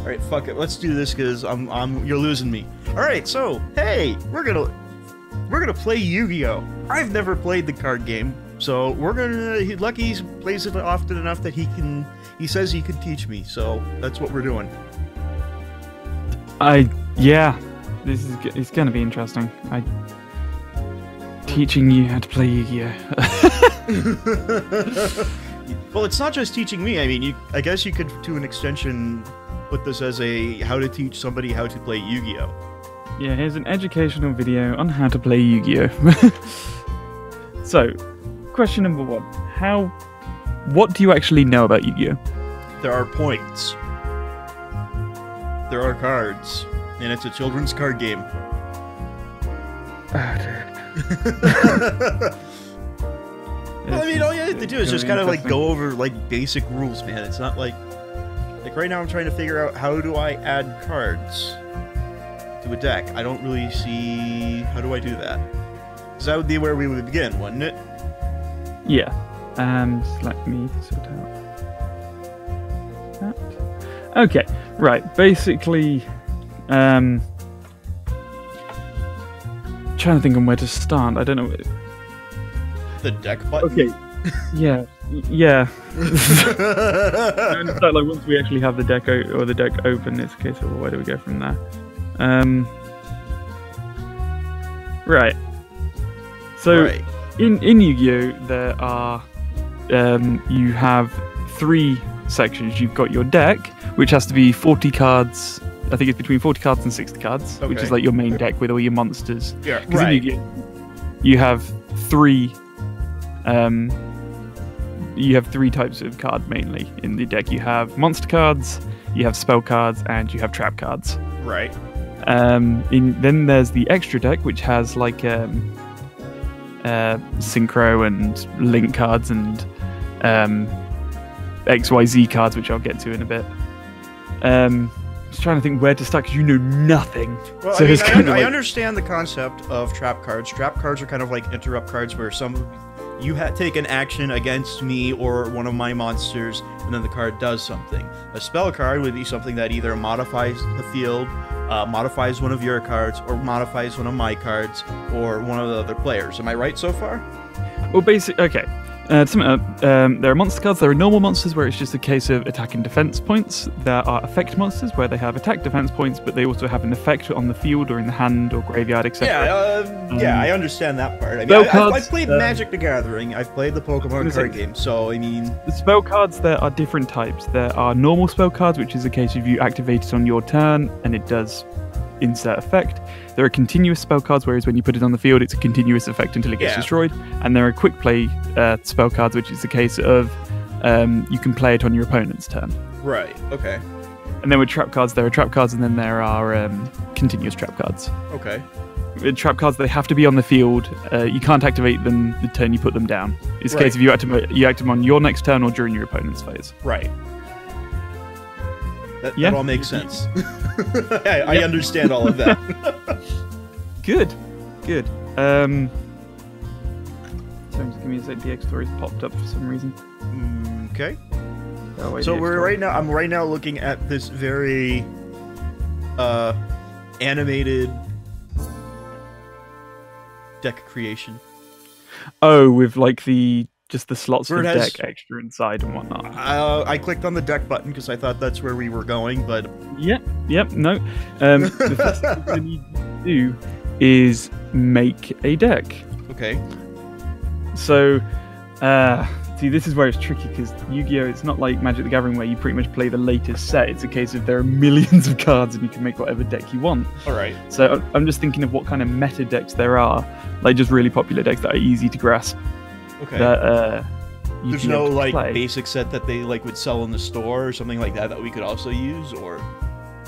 All right, fuck it. Let's do this because you're losing me. All right, so hey, we're gonna play Yu-Gi-Oh. I've never played the card game, so Lucky plays it often enough that he says he can teach me. So that's what we're doing. Yeah, it's gonna be interesting. Teaching you how to play Yu-Gi-Oh. Well, it's not just teaching me. I mean, I guess you could, to an extension, put this as a how to teach somebody how to play Yu-Gi-Oh. Yeah, here's an educational video on how to play Yu-Gi-Oh. So, question number 1: what do you actually know about Yu-Gi-Oh? There are points. There are cards, and it's a children's card game. Well, I mean, all you have to do is just kind of like go over like basic rules, man. It's not like right now I'm trying to figure out how do I add cards to a deck. I don't really see how do I do that. Because that would be where we would begin, wouldn't it? Yeah. Just let me sort out that. Okay. Right. Basically, trying to think on where to start. I don't know. The deck button? Okay. Yeah. And it's like once we actually have the deck open, it's a case of, well, where do we go from there? Right. So right. in Yu-Gi-Oh, there are you have 3 sections. You've got your deck, which has to be 40 cards. I think it's between 40 cards and 60 cards, which is like your main deck with all your monsters. Yeah, because right. in Yu-Gi-Oh, you have 3. You have 3 types of card mainly in the deck. You have monster cards, you have spell cards, and you have trap cards. Right. Then there's the extra deck, which has like synchro and link cards and XYZ cards, which I'll get to in a bit. Just trying to think where to start because you know nothing. Well, so I mean, I understand the concept of trap cards. Trap cards are kind of like interrupt cards where you take an action against me or one of my monsters, and then the card does something. A spell card would be something that either modifies the field, modifies one of your cards, or modifies one of my cards, or one of the other players. Am I right so far? Well, okay. There are monster cards. There are normal monsters where it's just a case of attack and defense points. There are effect monsters where they have attack defense points, but they also have an effect on the field or in the hand or graveyard, etc. Yeah, I understand that part. I mean, I've played Magic the Gathering. I've played the Pokemon card game, so I mean... The spell cards, there are different types. There are normal spell cards, which is a case of you activate it on your turn, and it does insert effect. There are continuous spell cards, whereas when you put it on the field, it's a continuous effect until it gets destroyed. And there are quick play spell cards, which is the case of you can play it on your opponent's turn. Right, okay. And then with trap cards, there are trap cards, and then there are continuous trap cards. Okay. With trap cards, they have to be on the field. You can't activate them the turn you put them down. It's a case of you activate them on your next turn or during your opponent's phase. Right. That all makes sense. I understand all of that. Good. Sorry, just give me a sec. The X story's popped up for some reason. Okay. Oh, wait, so I'm right now looking at this very animated deck creation. Oh, with like just the slots for deck extra inside and whatnot. I clicked on the deck button because I thought that's where we were going, but... Yep, no. The first thing we need to do is make a deck. Okay. So, see, this is where it's tricky because Yu-Gi-Oh! It's not like Magic the Gathering where you pretty much play the latest set. It's a case of there are millions of cards and you can make whatever deck you want. Alright. So I'm just thinking of what kind of meta decks there are, like just really popular decks that are easy to grasp. Okay. That, there's no basic set that they would sell in the store or something like that we could also use, or...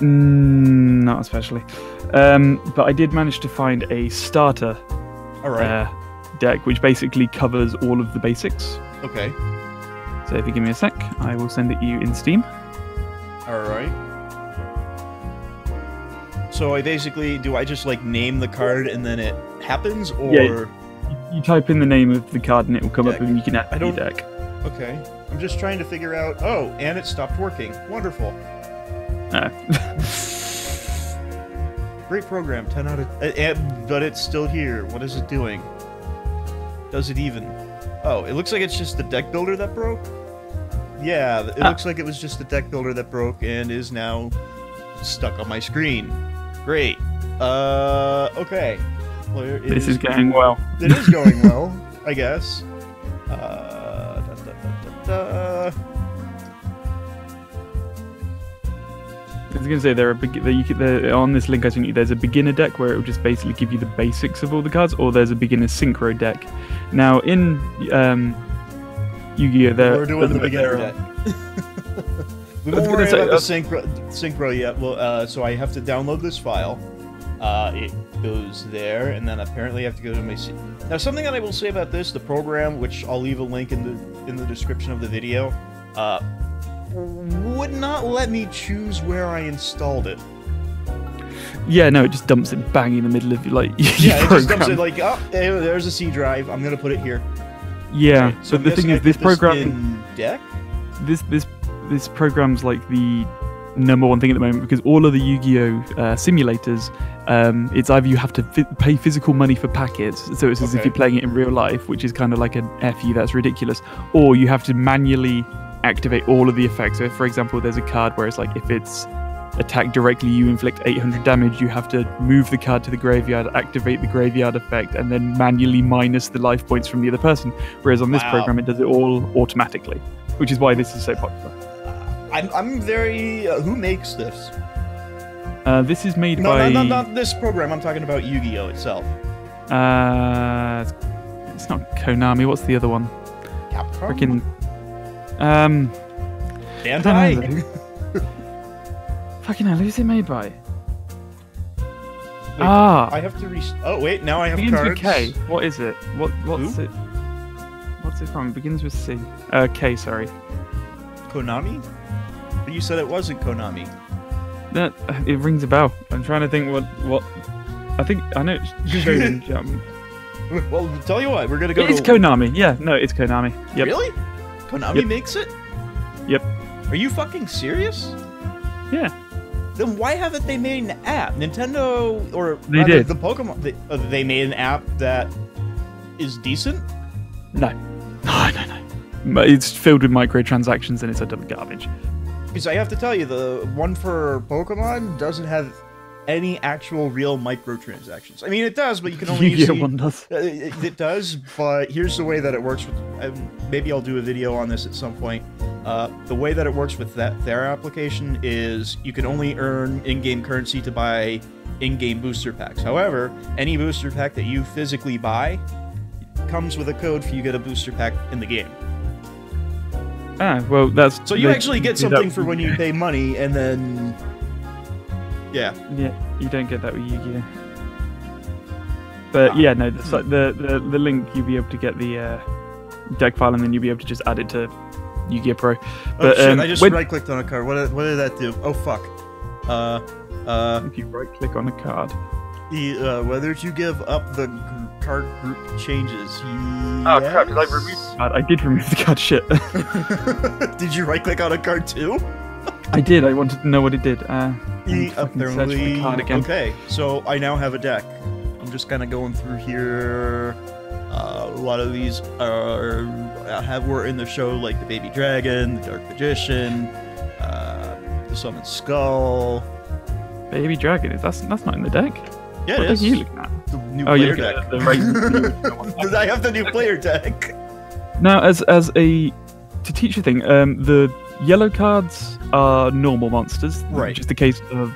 Not especially. But I did manage to find a starter deck, which basically covers all of the basics. Okay. So if you give me a sec, I will send it you in Steam. Alright. So I basically, do I just name the card and then it happens, or... Yeah, you type in the name of the card and it will come up and you can add your deck. Okay. I'm just trying to figure out... Oh, and it stopped working. Wonderful. Great program, 10 out of... but it's still here. What is it doing? Does it even... Oh, it looks like it's just the deck builder that broke? Yeah, it looks like it was just the deck builder that broke and is now stuck on my screen. Great. Okay. This is going well. It is going well, I guess. I was going to say there on this link I sent you. There's a beginner deck where it will just basically give you the basics of all the cards, or there's a beginner synchro deck. Now in Yu-Gi-Oh, we're doing the beginner deck. We won't worry about the synchro yet. Well, so I have to download this file. It goes there, and then apparently I have to go to my. Now, something that I will say about this, the program, which I'll leave a link in the description of the video, would not let me choose where I installed it. Yeah, no, it just dumps it bang in the middle of like. Yeah, it just dumps it like, oh, there's a C drive. I'm gonna put it here. Yeah. Okay, so but the thing is, this program in deck. This program's like the number one thing at the moment, because all of the Yu-Gi-Oh simulators, it's either you have to pay physical money for packets, so it's as if you're playing it in real life, which is kind of like an FU that's ridiculous, or you have to manually activate all of the effects. So if, for example, there's a card where it's like if it's attacked directly you inflict 800 damage, you have to move the card to the graveyard, activate the graveyard effect, and then manually minus the life points from the other person, whereas on this program it does it all automatically, which is why this is so popular. I'm very... who makes this? This is made by... No, not this program. I'm talking about Yu-Gi-Oh! Itself. It's not Konami. What's the other one? Capcom? Bandai? Fucking hell, who's it made by? Wait, I have to oh, wait, now I have cards. Begins with K. What is it? What's it? What's it from? It begins with C. K, sorry. Konami? But you said it wasn't Konami. That it rings a bell. I'm trying to think what. I think I know it's Shonen Jump. Well, tell you what, we're gonna go. It's Konami. Yeah, no, it's Konami. Yep. Really? Konami makes it? Yep. Are you fucking serious? Yeah. Then why haven't they made an app? Nintendo or they did. The Pokemon they made an app that is decent? No. No. It's filled with microtransactions and it's a double garbage. Because I have to tell you, the one for Pokemon doesn't have any actual real microtransactions. I mean, it does, but you can only use one does. It does, but here's the way that it works with. Maybe I'll do a video on this at some point. The way that it works with their application is you can only earn in-game currency to buy in-game booster packs. However, any booster pack that you physically buy comes with a code for you to get a booster pack in the game. Ah, well, that's... So you actually get something for when you pay money, and then... Yeah. Yeah, you don't get that with Yu-Gi-Oh! But yeah, no, the link, you'll be able to get the deck file, and then you'll be able to just add it to Yu-Gi-Oh! Pro. But, oh shit, I just right-clicked on a card. What did that do? Oh fuck. If you right-click on a card... whether to give up the card group changes. Oh crap, did I remove the card? I did remove the card, shit. Did you right-click on a card too? I did, I wanted to know what it did. Apparently, search for the card again. Okay, so I now have a deck. I'm just kind of going through here. A lot of these were in the show, like the Baby Dragon, the Dark Magician, the Summoned Skull. Baby Dragon, that's not in the deck? Yeah, it is. What are you looking at? The new player deck. I have the new player deck. Now, as a to teach you a thing, the yellow cards are normal monsters, right? Just a case of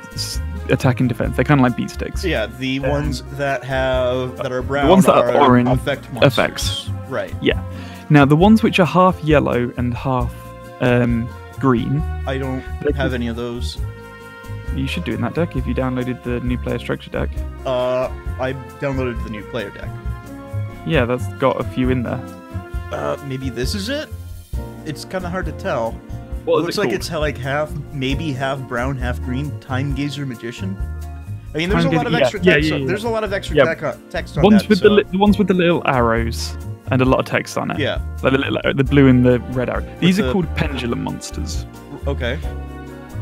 attack and defense. They're kind of like beat sticks. Yeah, the ones that are brown, the ones that are orange, effect monsters. Effects. Right. Yeah. Now, the ones which are half yellow and half green. I don't have any of those. You should do in that deck if you downloaded the new player structure deck. I downloaded the new player deck. Yeah, that's got a few in there. Maybe this is it? It's kind of hard to tell. It looks like it's like maybe half brown, half green. Time Gazer Magician. I mean, there's a lot of extra text. There's a lot of extra text on that. The ones with the little arrows and a lot of text on it. Yeah. Like the blue and the red arrow. These are called pendulum monsters. Okay.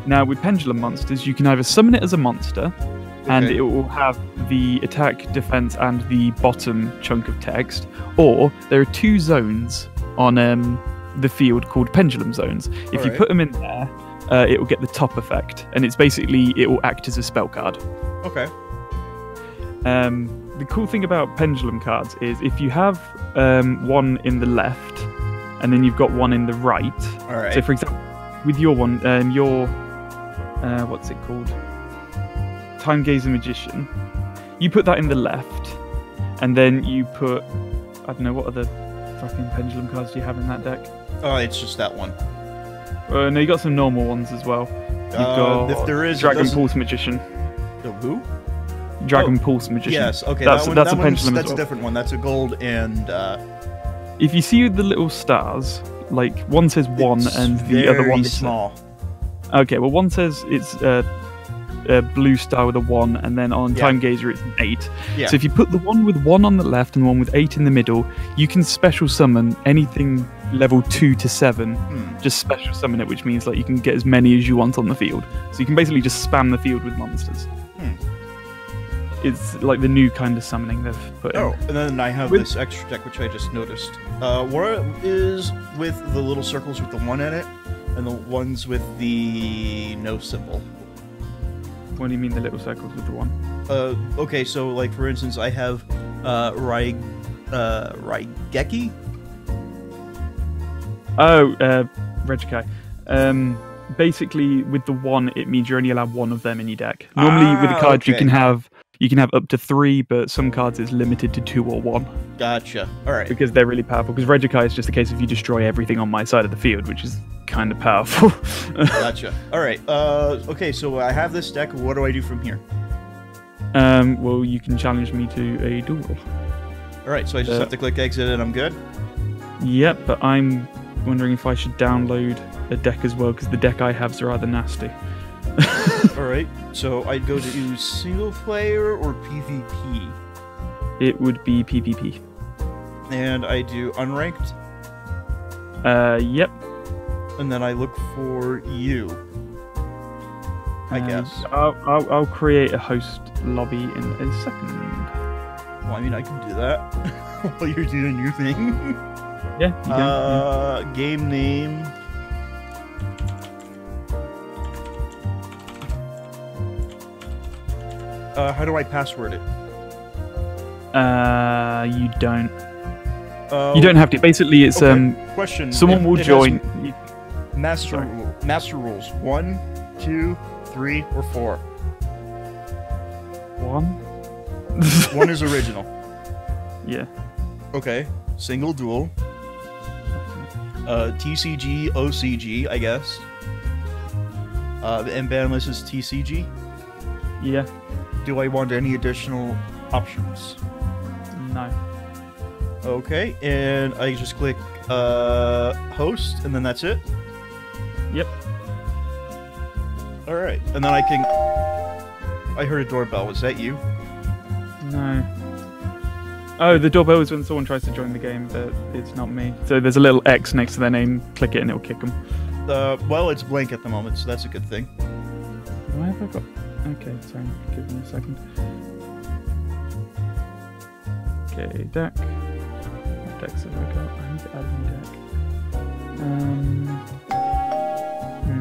Now, with pendulum monsters, you can either summon it as a monster, and Okay. it will have the attack, defense, and the bottom chunk of text, or there are 2 zones on the field called pendulum zones. If you Alright. put them in there, it will get the top effect, and it's basically, it will act as a spell card. Okay. The cool thing about pendulum cards is if you have one in the left, and then you've got one in the right. Alright. So, for example, with your one, what's it called? Time Gazer Magician. You put that in the left, and then you put, I don't know, what other fucking pendulum cards do you have in that deck? Oh, it's just that one. No, you got some normal ones as well. You've got if there is, Dragon Pulse Magician. The who? Dragon Pulse Magician. Yes. Okay. That's that one, that's that a pendulum That's as a well. different one. That's a gold and. If you see the little stars, like one says 1 it's and the other one very is small. Okay, well, one says it's a blue star with a 1, and then on Yeah. Time Gazer it's an 8. Yeah. So if you put the one with 1 on the left and the one with 8 in the middle, you can special summon anything level 2 to 7. Just special summon it, which means like you can get as many as you want on the field. So you can basically just spam the field with monsters. It's like the new kind of summoning they've put in. Oh, and then I have With- this extra deck which I just noticed. What is with the little circles with the 1 in it, and the ones with the no symbol? What do you mean the little circles with the 1? Okay, so like for instance, I have Raigeki. Oh, Regikai. Basically, with the 1, it means you're only allowed 1 of them in your deck. Normally, with the cards, okay. you can have up to 3, but some cards it's limited to 2 or 1 Gotcha. All right. because they're really powerful. Because Regikai is just a case of you destroy everything on my side of the field, which is kind of powerful. Gotcha. All right. Okay, so I have this deck. What do I do from here? Well, you can challenge me to a duel. All right. So I just have to click exit, and I'm good. Yep, but I'm wondering if I should download a deck as well because the deck I have is rather nasty. All right. So I'd go to single player or PvP, It would be PvP. and I do unranked, Yep. and then I look for you. I guess. I'll create a host lobby in a second. Well, I mean, I can do that while you're doing your thing. Yeah. You can, yeah. Game name. How do I password it? You don't. You don't have to. Basically, it's Question. someone will It has join. Master Sorry. master rules. 1, 2, 3, or 4. 1. 1 is original. Yeah. Okay. Single duel. TCG, OCG, I guess. And ban list is TCG. Yeah. Do I want any additional options? No. Okay, and I just click host, and then that's it. Yep. All right, and then I can. I heard a doorbell. Was that you? No. Oh, the doorbell is when someone tries to join the game, but it's not me. So there's a little X next to their name. Click it and it'll kick them. Well, it's blank at the moment, so that's a good thing. Why have I got? Okay, sorry. Give me a second. Okay, deck. What decks have I got? I need to add a new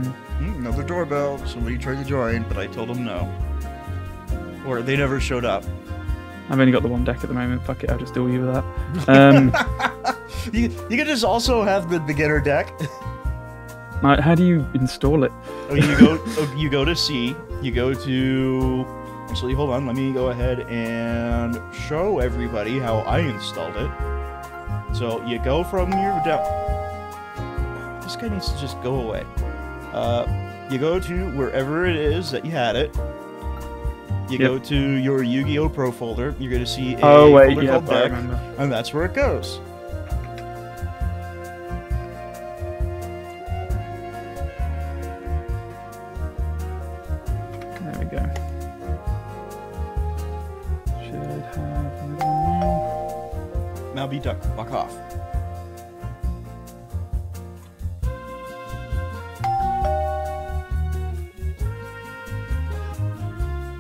deck. Another doorbell. Somebody tried to join, but I told them no. Or they never showed up. I've only got the 1 deck at the moment. Fuck it, I'll just deal you with that. You can just also have the beginner deck. How do you install it? You go to C. You go to. Actually, hold on. Let me go ahead and show everybody how I installed it. So you go from your This guy needs to just go away. You go to wherever it is that you had it. You go to your YuGiOh Pro folder. You're going to see a folder called I Deck, remember. and that's where it goes. There we go. Should have another one now. Now be duck. Fuck off.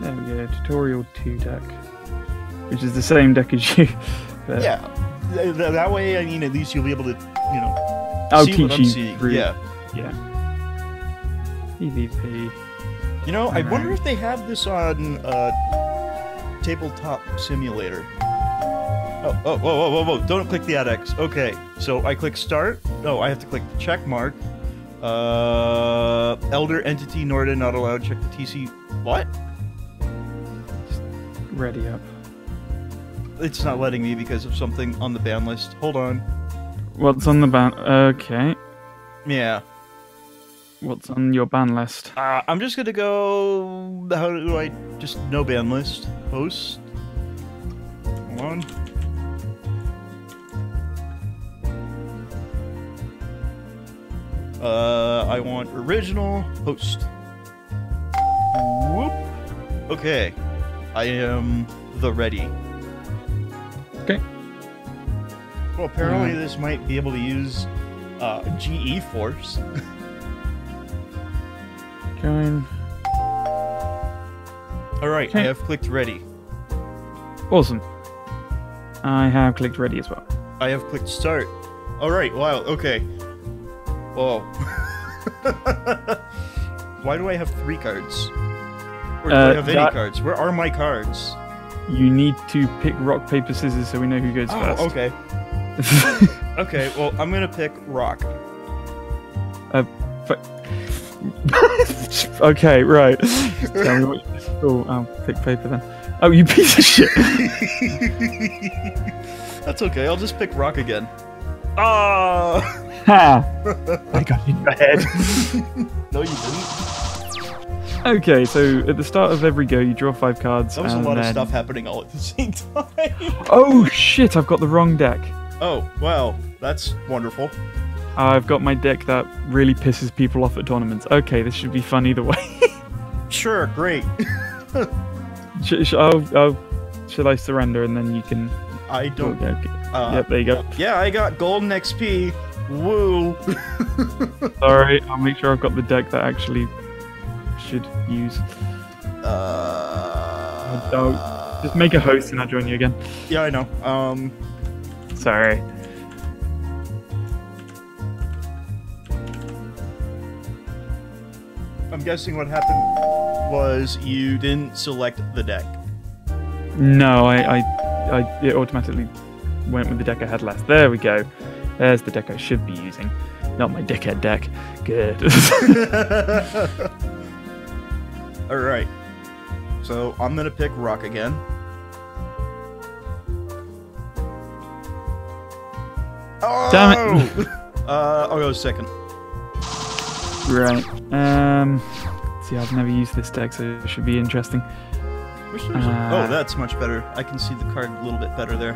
There we go. Tutorial 2 deck, which is the same deck as you. But... Yeah. That way, I mean, at least you'll be able to, I'll see teach what I'm you seeing. through. Yeah. Yeah. PvP. I wonder if they have this on Tabletop Simulator. Oh, whoa. Don't click the AdX. Okay, so I click Start. Oh, I have to click the check mark. Elder Entity Norden not allowed. Check the TC. What? Just ready up. It's not letting me because of something on the ban list. Hold on. What's on the ban? Okay. Yeah. What's on your ban list? I'm just gonna go... How do I... Just no ban list. Host. Hold on. I want original host. Whoop. Okay. I am the ready. Okay. Well, apparently this might be able to use GE Force. Join. Alright, Okay. I have clicked ready. Awesome. I have clicked ready as well. I have clicked start. Alright, wow, okay. Whoa. Why do I have 3 cards? Or do I have any cards? Where are my cards? You need to pick rock, paper, scissors so we know who goes first. Okay. Okay, well, I'm gonna pick rock. Okay, right. Tell me what you... I'll pick paper then. Oh, you piece of shit! That's okay, I'll just pick rock again. Ah! Ha! I got in your head. No, you didn't. Okay, so at the start of every go, you draw 5 cards. That was a lot of stuff happening all at the same time. Oh shit! I've got the wrong deck. Oh, well, that's wonderful. I've got my deck that really pisses people off at tournaments. Okay, this should be fun either way. Sure, great. Should I surrender and then you can... I don't... Okay. Yep, there you go. Yeah, I got golden XP. Woo! Sorry, I'll make sure I've got the deck that actually should use. Just make a host and I'll join you again. Yeah, I know. Sorry. I'm guessing what happened was you didn't select the deck. No, it automatically went with the deck I had last. There we go. There's the deck I should be using. Not my dickhead deck. Good. Alright. So, I'm gonna pick rock again. Oh! Damn it. I'll go second. Right. See, I've never used this deck, so it should be interesting. Oh, that's much better. I can see the card a little bit better there.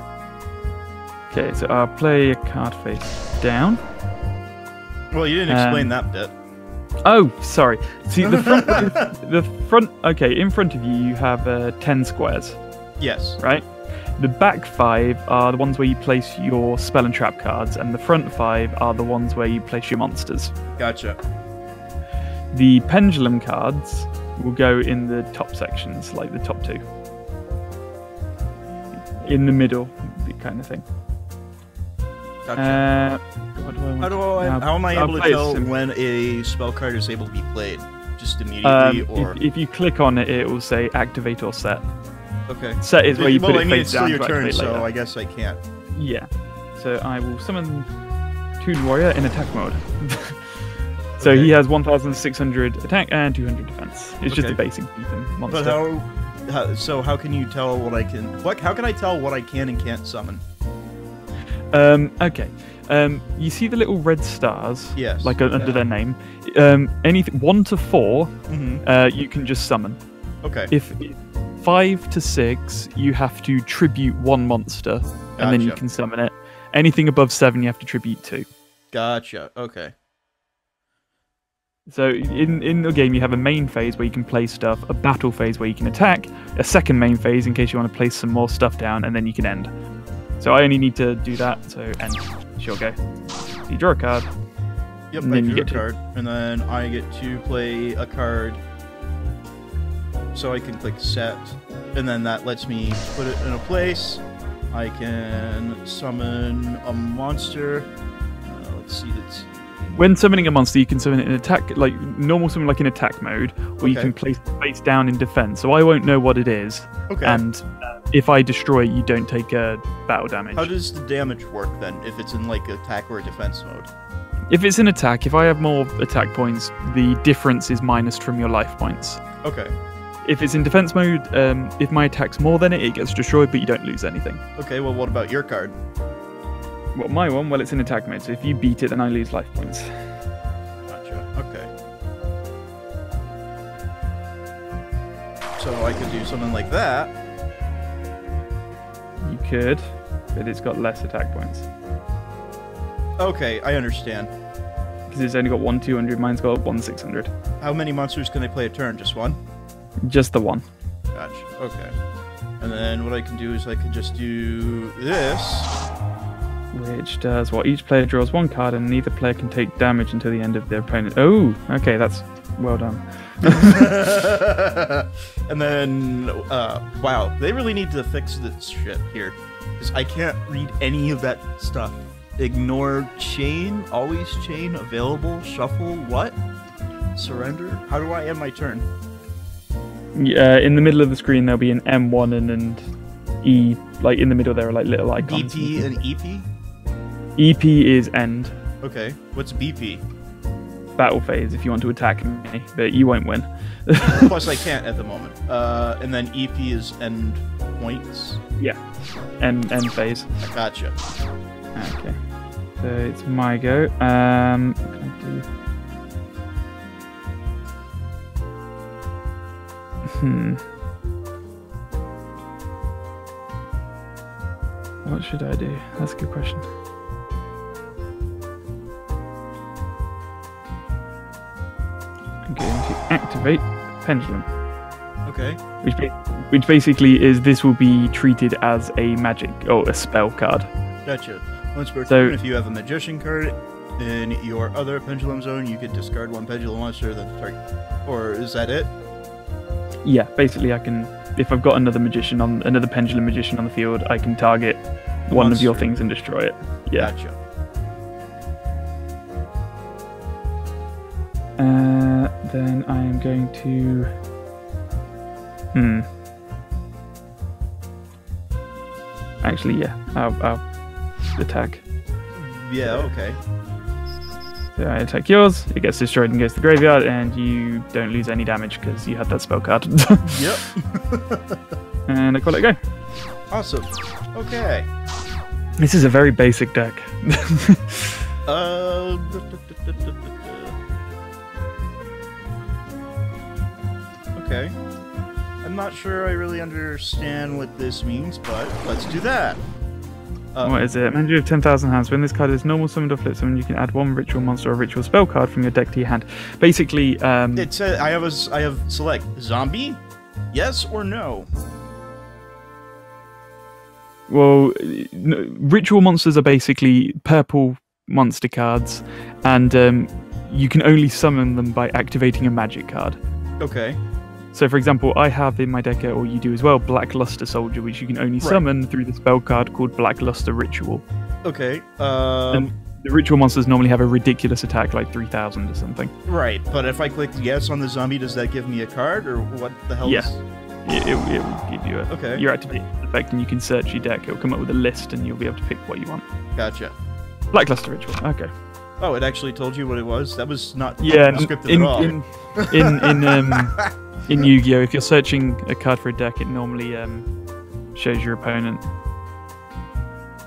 Okay, so I'll play a card face down. Well, you didn't explain that bit. Oh, sorry. See, the front. Okay, in front of you, you have 10 squares. Yes. Right. The back 5 are the ones where you place your spell and trap cards, and the front 5 are the ones where you place your monsters. Gotcha. The pendulum cards will go in the top sections, like the top 2. In the middle, kind of thing. Gotcha. What do I want How am I able to tell when a spell card is able to be played? Just immediately, or if you click on it, it will say activate or set. Okay. Set is where you put it face down. Well, I mean, it's still your turn, later. so I guess I can't. Yeah. So I will summon Toon Warrior in attack mode. So he has 1,600 attack and 200 defense. It's just a basic beaten monster. But how can you tell what I can? How can I tell what I can and can't summon? Okay. You see the little red stars? Yes. Like under their name. Anything 1 to 4, you can just summon. Okay. If 5 to 6, you have to tribute 1 monster, and then you can summon it. Anything above 7, you have to tribute 2. Gotcha. Okay. So in the game, you have a main phase where you can play stuff, a battle phase where you can attack, a second main phase in case you want to place some more stuff down, and then you can end. So I only need to do that, so end. Sure, go. So you draw a card. Yep, I drew a card, and then I get to play a card. so I can click set, and then that lets me put it in a place. I can summon a monster. Let's see. When summoning a monster, you can summon it in attack, like normal summon, like in attack mode, or you can place it face down in defense. So I won't know what it is. Okay. And if I destroy it, you don't take battle damage. How does the damage work then, if it's in like attack or defense mode? If it's in attack, if I have more attack points, the difference is minused from your life points. Okay. If it's in defense mode, if my attack's more than it, it gets destroyed, but you don't lose anything. Okay, well, what about your card? Well, my one, well, it's in attack mode, so if you beat it, then I lose life points. Gotcha. Okay. So I could do something like that. You could, but it's got less attack points. Okay, I understand. Because it's only got 1 200, mine's got 1 600. How many monsters can I play a turn? Just one? Just the one. Gotcha. Okay. And then what I can do is I can just do this. Which does what? Each player draws 1 card and neither player can take damage until the end of their opponent. Oh, okay, that's well done. And then, wow, they really need to fix this shit here. Because I can't read any of that stuff. Ignore chain, always chain, available, shuffle, what? Surrender? How do I end my turn? In the middle of the screen, there'll be an M1 and E. Like in the middle, there are like little icons. BP and EP? EP is end. Okay. What's BP? Battle phase if you want to attack me, but you won't win. Plus, I can't at the moment. And then EP is end points? Yeah. End phase. I gotcha. Okay. So it's my go. What can I do? What should I do? That's a good question. I'm going to activate Pendulum. Okay. Which basically is this will be treated as a magic or a spell card. Gotcha. Once per turn, if you have a magician card in your other pendulum zone, you can discard 1 pendulum monster. Then target. Or is that it? Yeah, basically I can, if I've got another pendulum magician on the field, I can target one of your things and destroy it. Yeah. Gotcha. Then I am going to... Actually, yeah, I'll attack. Yeah, okay. So I attack yours, it gets destroyed and goes to the graveyard, and you don't lose any damage because you had that spell card. Yep. And I call it a go. Awesome. Okay. This is a very basic deck. Okay. I'm not sure I really understand what this means, but let's do that. What is it? Manager of 10,000 hands. When this card is normal summoned or flip summoned, you can add 1 ritual monster or ritual spell card from your deck to your hand. Basically, it says I have select zombie, yes or no. Well, ritual monsters are basically purple monster cards, and you can only summon them by activating a magic card. Okay. So, for example, I have in my deck, or you do as well, Blackluster Soldier, which you can only summon through the spell card called Blackluster Ritual. Okay. And the ritual monsters normally have a ridiculous attack, like 3,000 or something. Right, but if I click yes on the zombie, does that give me a card, or what the hell? Yeah. It will give you your activate effect, and you can search your deck. It'll come up with a list, and you'll be able to pick what you want. Gotcha. Blackluster Ritual. Okay. Oh, it actually told you what it was. That was not scripted at all. In YuGiOh, if you're searching a card for a deck, it normally shows your opponent.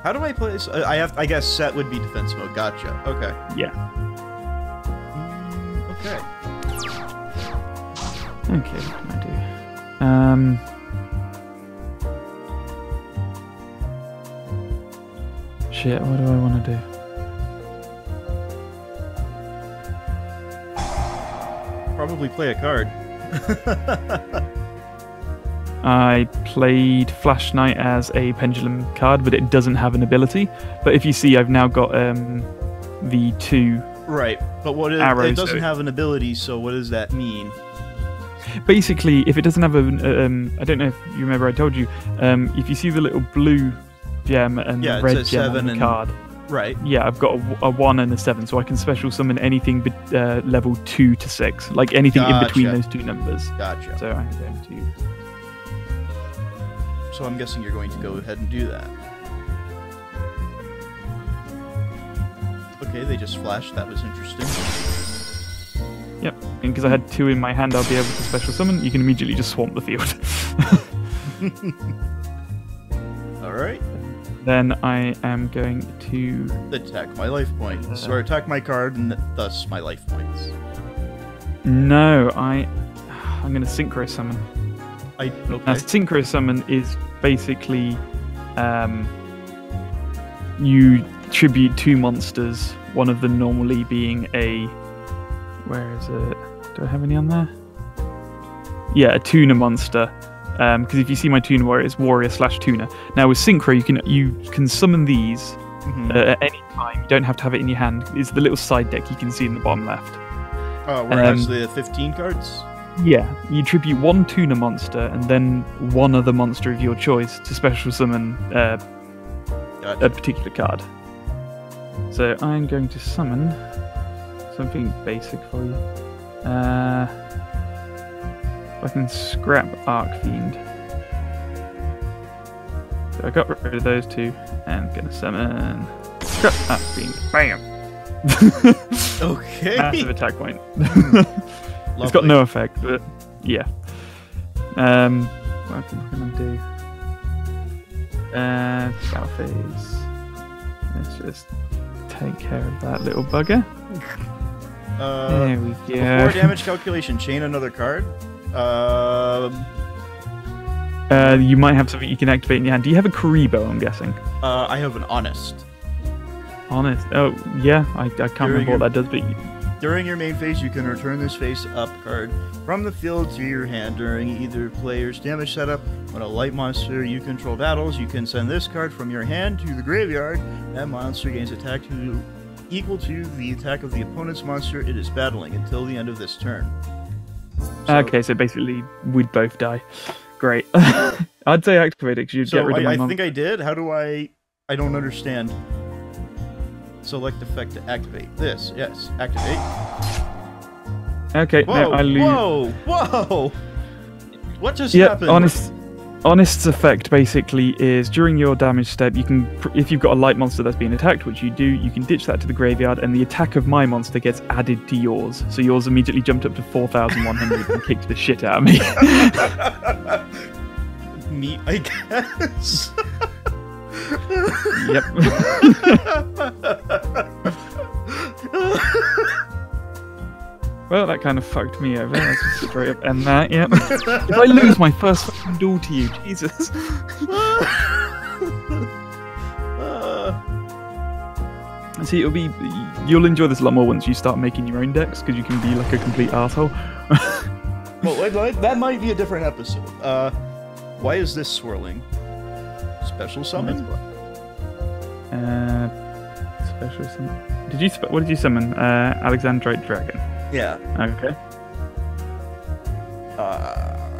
How do I play this? I guess set would be defense mode. Gotcha. Okay. Yeah. Okay. Okay, what can I do? Shit, what do I want to do? Probably play a card. I played Flash Knight as a pendulum card, but it doesn't have an ability. But if you see, I've now got the 2 right, but what is, arrows. it doesn't have an ability, so what does that mean? Basically, if it doesn't have I don't know if you remember I told you, if you see the little blue gem and the red gem on the card. Right. Yeah, I've got a 1 and a 7, so I can special summon anything level 2 to 6, like anything in between those two numbers. Gotcha. So I'm going to. So I'm guessing you're going to go ahead and do that. Okay, they just flashed. That was interesting. Yep, and because I had 2 in my hand, I'll be able to special summon. You can immediately just swamp the field. All right. Then I am going to attack my life points, or attack my card, and thus my life points. No, I'm going to synchro summon. Okay. Now, synchro summon is basically you tribute 2 monsters. One of them normally being a where is it? Do I have any on there? Yeah, a tuna monster. Because if you see my tuna warrior, it's warrior/tuna. Now with synchro, you can summon these at any time. You don't have to have it in your hand. It's the little side deck you can see in the bottom left. Oh, where it has the 15 cards? Yeah, you tribute 1 tuna monster and then 1 other monster of your choice to special summon a particular card. So I'm going to summon something basic for you. I can scrap Arcfiend. So I got rid of those 2 and I'm gonna summon scrap Arcfiend. Bam! Okay. Massive attack point. It's got no effect, but yeah. What am I gonna do? Scout phase. Let's just take care of that little bugger. There we go. Before damage calculation, chain another card. You might have something you can activate in your hand. Do you have a Karibo, I'm guessing? I have an Honest. Honest? Oh, yeah. I can't remember what that does, but... During your main phase, you can return this face-up card from the field to your hand during either player's damage setup. When a light monster you control battles, you can send this card from your hand to the graveyard. That monster gains attack equal to the attack of the opponent's monster it is battling until the end of this turn. Okay, so basically we'd both die. Great. I'd say activate it because you'd get rid of my I think I did. How do I don't understand. Select effect to activate. This, yes, activate. Okay, whoa, now I lose. Whoa! What just happened? Honest's effect basically is during your damage step, you can, if you've got a light monster that's being attacked, which you do, you can ditch that to the graveyard, and the attack of my monster gets added to yours. So yours immediately jumped up to 4,100 and kicked the shit out of me. Me, I guess. Yep. Well, that kind of fucked me over. Let's just straight up end that, yep. If I lose my first fucking duel to you, Jesus. See, you'll enjoy this a lot more once you start making your own decks, because you can be like a complete asshole. Well, that might be a different episode. Why is this swirling? Special summon? Special summon. What did you summon? Alexandrite Dragon. Yeah. Okay.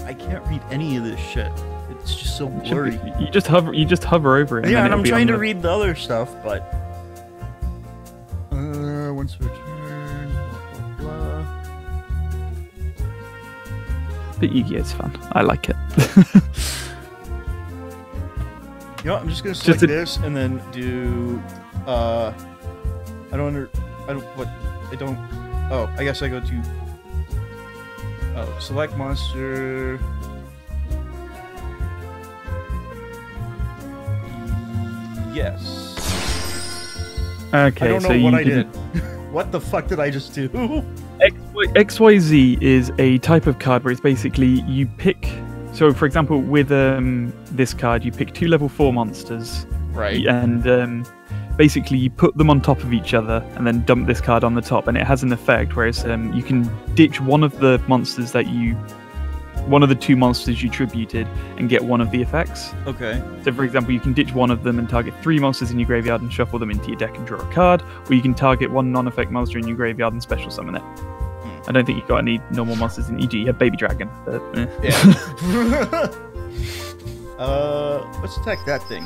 I can't read any of this shit. It's just so blurry. You just hover over it. Yeah, and I'm trying to read the other stuff, but once per turn, blah blah blah. But YuGiOh's fun. I like it. You know what, I'm just gonna select this and then do oh, I guess I go to select monster. Yes. Okay, I don't know what I did. What the fuck did I just do? XYZ is a type of card where it's basically you pick. So, for example, with this card, you pick 2 level 4 monsters, right? And basically you put them on top of each other, and then dump this card on the top, and it has an effect. Whereas you can ditch one of the monsters one of the 2 monsters you tributed, and get one of the effects. Okay. So, for example, you can ditch one of them and target 3 monsters in your graveyard and shuffle them into your deck and draw a card, or you can target 1 non-effect monster in your graveyard and special summon it. I don't think you've got any normal monsters in EG. You have Baby Dragon, but Yeah. Let's attack that thing.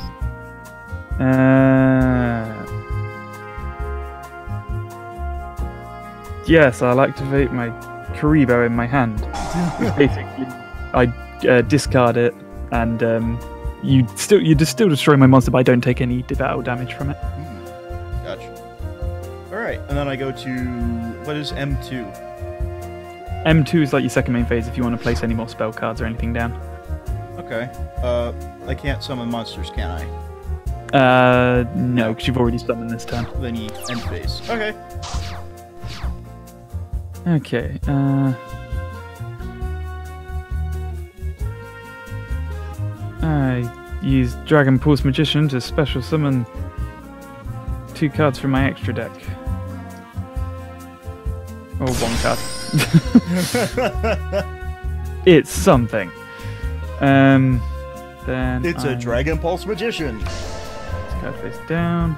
Yes, I'll activate my Karibo in my hand. Basically, I discard it, and you still destroy my monster, but I don't take any battle damage from it. Gotcha. All right, and then I go to what is M2? M2 is like your second main phase if you want to place any more spell cards or anything down. Okay. I can't summon monsters, can I? No, because you've already summoned this turn. Then you end phase. Okay. Okay, I use Dragon Pulse Magician to special summon 2 cards from my extra deck. Or 1 card. It's something. Then It's a Dragon Pulse Magician. Card face down.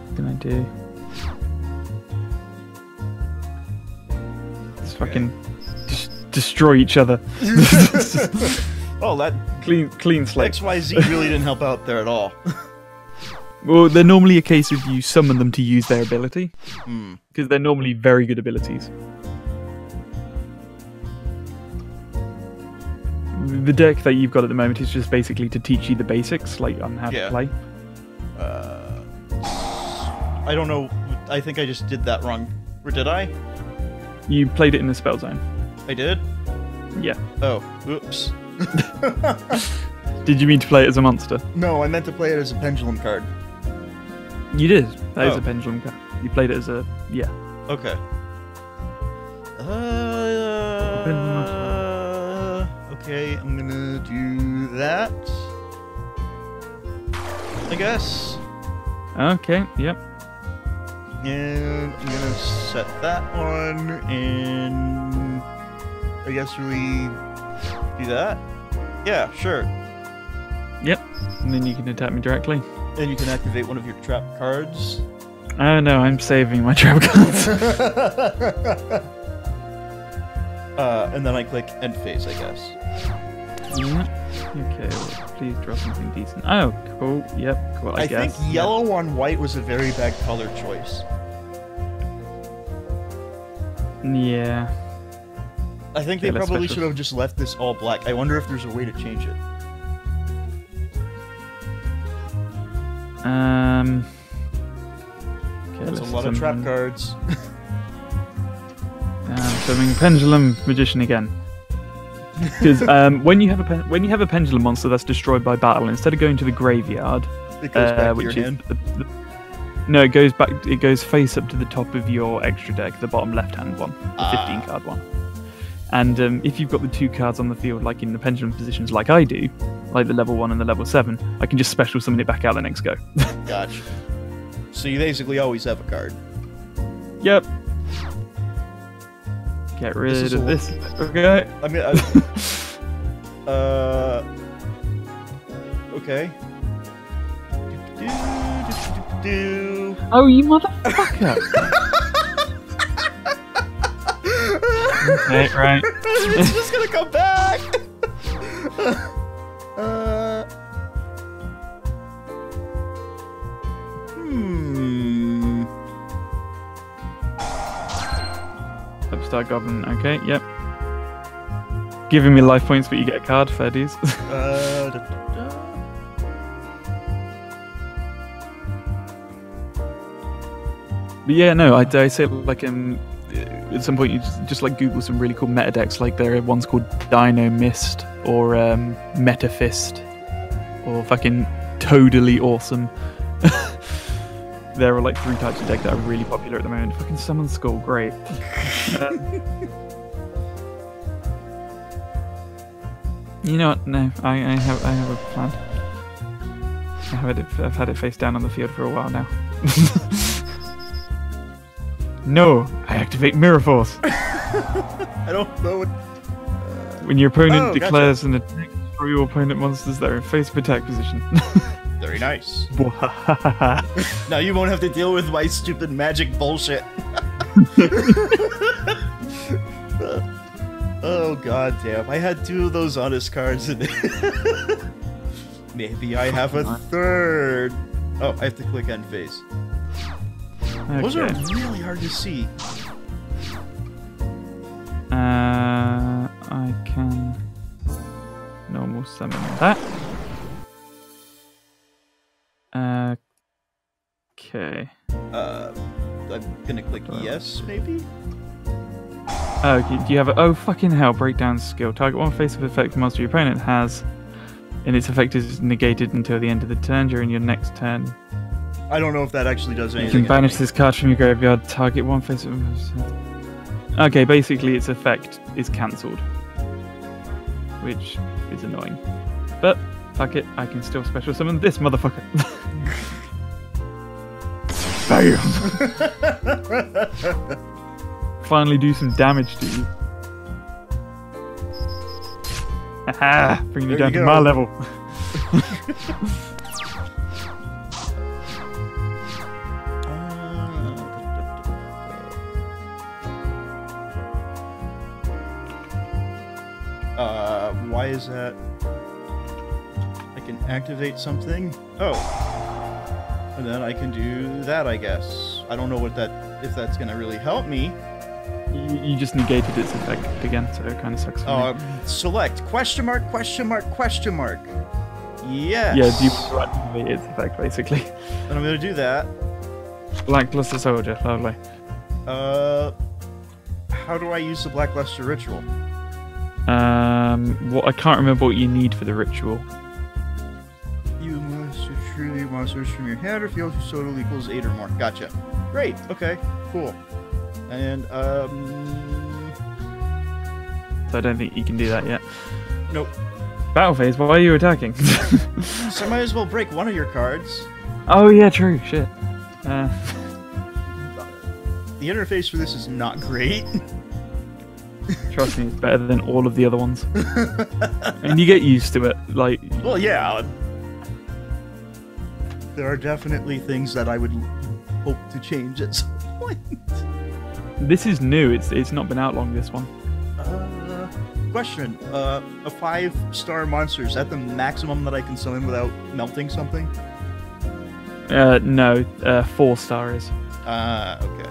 What can I do? Let's fucking destroy each other. Oh, that Clean slate. XYZ really didn't help out there at all. Well, they're normally a case of you summon them to use their ability. Because they're normally very good abilities. The deck that you've got at the moment is just basically to teach you the basics, like on how to play. I don't know. I think I just did that wrong. Or did I? You played it in the spell zone. I did? Yeah. Oh, oops. Did you mean to play it as a monster? No, I meant to play it as a pendulum card. You did. That is a pendulum card. You played it as a... yeah. Okay. Okay, I'm gonna do that. I guess. Okay, yep. And I'm gonna set that one, and I guess we do that? Yeah, sure. Yep. And then you can attack me directly. And you can activate one of your trap cards. Oh no, I'm saving my trap cards. And then I click end phase, I guess. Okay, well, please draw something decent. Oh, cool. Yep, cool. I guess. think yellow on white was a very bad color choice. Yeah. I think they probably should have just left this all black. I wonder if there's a way to change it. Okay, There's a lot of trap cards. Summoning Pendulum Magician again. Because when you have a pendulum monster that's destroyed by battle, instead of going to the graveyard, It goes back to your hand. No, it goes back. It goes face up to the top of your extra deck, the bottom left-hand one, the 15-card one. And if you've got the 2 cards on the field, like in the pendulum positions, like I do, like the level 1 and the level 7, I can just special summon it back out the next go. Gotcha. So you basically always have a card. Yep. Get rid of this. Okay. I mean, okay. Oh, you motherfucker! Okay, right. It's just gonna come back. Upstart Goblin. Okay, yep. Giving me life points, but you get a card. Fair dues. But yeah, no, I say like at some point you just like Google some really cool meta decks. Like there are ones called Dino Mist or Meta Fist or fucking Totally Awesome. There are like 3 types of deck that are really popular at the moment. Fucking Summon Skull, great. You know what? No, I have a plan. I've had it face down on the field for a while now. No, I activate Mirror Force. I don't know what. When your opponent declares an attack, throw your opponent monsters that are in face of attack position. Very nice. Now you won't have to deal with my stupid magic bullshit. Oh god damn! I had 2 of those honest cards, and maybe I have a 3rd. Oh, I have to click end phase. Okay. Those are really hard to see. I can normal summon that. Okay. I'm gonna click yes, maybe? Okay, do you have a... Oh, fucking hell, breakdown skill. Target one face of effect monster your opponent has, and its effect is negated until the end of the turn during your next turn. I don't know if that actually does anything. You can banish this card from your graveyard. Target one face of... Okay, basically its effect is cancelled, which is annoying. But, fuck it, I can still special summon this motherfucker. Bam! Finally do some damage to you. Haha! Bring you down to my level. Why is that? I can activate something. Oh. And then I can do that, I guess. I don't know what that, if that's gonna really help me. You just negated its effect again, so it kind of sucks for me. Select question mark, question mark, question mark. Yes. Yeah, do you want to activate its effect, basically? And I'm gonna do that. Blackluster Soldier, lovely. How do I use the Blackluster ritual? Well, I can't remember what you need for the ritual. You must retrieve monsters from your hand or field whose total equals 8 or more. Gotcha. Great. Okay. Cool. And So I don't think you can do that yet. Nope. Battle phase. Why are you attacking? So I might as well break one of your cards. Oh yeah, true. Shit. The interface for this is not great. Trust me, it's better than all of the other ones. And you get used to it, like... Well, yeah. There are definitely things that I would hope to change at some point. This is new, it's not been out long, this one. Question. A 5-star monster, is that the maximum that I can summon without melting something? No, 4-star is. Okay.